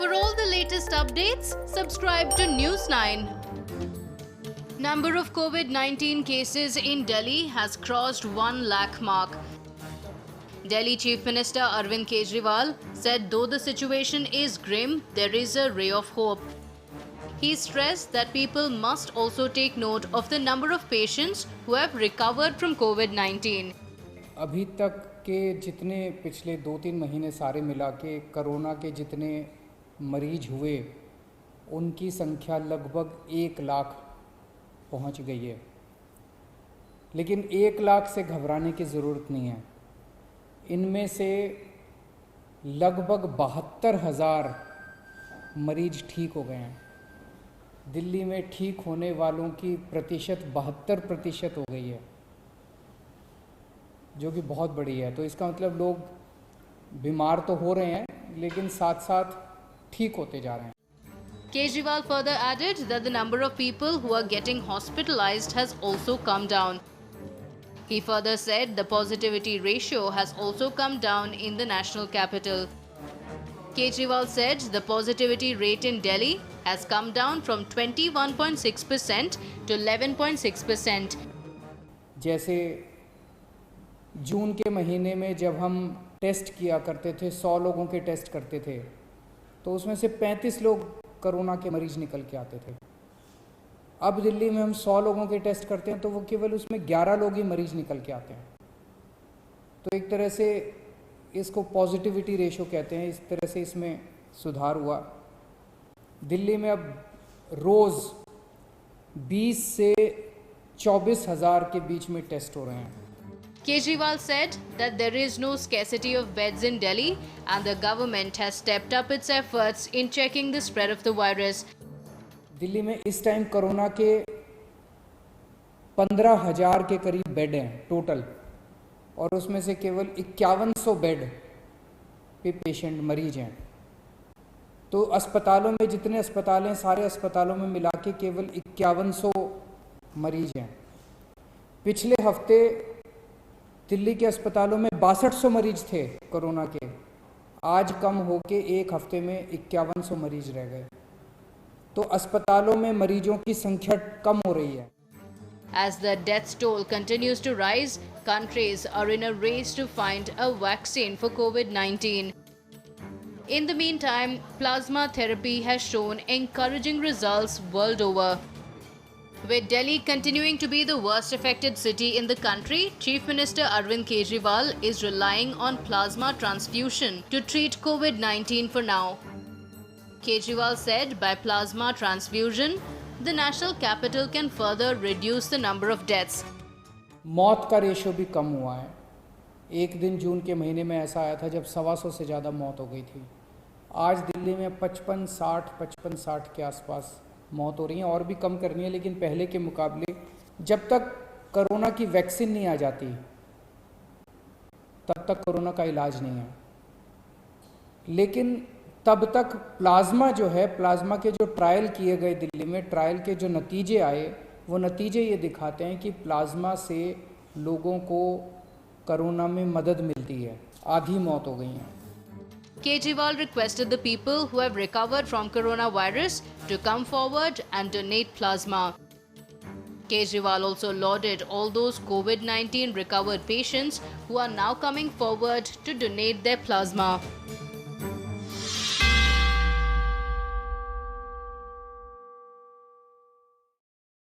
For all the latest updates, subscribe to News 9. Number of COVID-19 cases in Delhi has crossed 1 lakh mark. Delhi Chief Minister Arvind Kejriwal said though the situation is grim, there is a ray of hope. He stressed that people must also take note of the number of patients who have recovered from COVID-19. अभी तक के जितने पिछले 2-3 महीने सारे मिला के corona के जितने मरीज हुए उनकी संख्या लगभग 1 लाख पहुंच गई है। लेकिन 1 लाख से घबराने की ज़रूरत नहीं है। इनमें से लगभग 72,000 मरीज ठीक हो गए हैं। दिल्ली में ठीक होने वालों की प्रतिशत 72% हो गई है, जो कि बहुत बड़ी है। तो इसका मतलब लोग बीमार तो हो रहे हैं लेकिन साथ साथ ठीक होते जा रहे हैं। Kejriwal further added that the number of people who are getting hospitalized has also come down. He further said the positivity ratio has also come down in the national capital. Kejriwal said the positivity rate in Delhi has come down from 21.6% to 11.6%. जैसे जून के महीने में जब हम test किया करते थे, 100 लोगों के टेस्ट करते थे, तो उसमें से 35 लोग कोरोना के मरीज निकल के आते थे। अब दिल्ली में हम 100 लोगों के टेस्ट करते हैं तो वो केवल उसमें 11 लोग ही मरीज निकल के आते हैं। तो एक तरह से इसको पॉजिटिविटी रेशो कहते हैं। इस तरह से इसमें सुधार हुआ। दिल्ली में अब रोज़ 20 से 24,000 के बीच में टेस्ट हो रहे हैं। Kejriwal said that there is no scarcity of beds in Delhi and the government has stepped up its efforts in checking the spread of the virus. Delhi में इस टाइम कोरोना के 15,000 के करीब बेड हैं टोटल, और उसमें से केवल 5100 बेड पे पेशेंट मरीज हैं। तो अस्पतालों में जितने अस्पताल हैं, सारे अस्पतालों में मिला के केवल 5100 मरीज हैं। पिछले हफ्ते दिल्ली के अस्पतालों में 6200 मरीज थे कोरोना के, आज कम होके एक हफ्ते में 5100 मरीज रह गए। तो अस्पतालों में मरीजों की संख्या कम हो रही है। As the death toll continues to rise, countries are in a race to find a vaccine for COVID-19. In the meantime, plasma therapy has shown encouraging results world over. With Delhi continuing to be the worst affected city in the country, Chief Minister Arvind Kejriwal is relying on plasma transfusion to treat COVID-19 for now. Kejriwal said by plasma transfusion, the national capital can further reduce the number of deaths. मौत का ratio भी कम हुआ है। एक दिन जून के महीने में ऐसा आया था जब 125 से ज़्यादा मौत हो गई थी। आज दिल्ली में 55-60 के आसपास मौत हो रही है। और भी कम करनी है, लेकिन पहले के मुकाबले जब तक कोरोना की वैक्सीन नहीं आ जाती तब तक कोरोना का इलाज नहीं है। लेकिन तब तक प्लाज्मा जो है, प्लाज्मा के जो ट्रायल किए गए दिल्ली में, ट्रायल के जो नतीजे आए, वो नतीजे ये दिखाते हैं कि प्लाज्मा से लोगों को कोरोना में मदद मिलती है। आधी मौत हो गई हैं। Kejriwal requested the people who have recovered from coronavirus to come forward and donate plasma. Kejriwal also lauded all those COVID-19 recovered patients who are now coming forward to donate their plasma.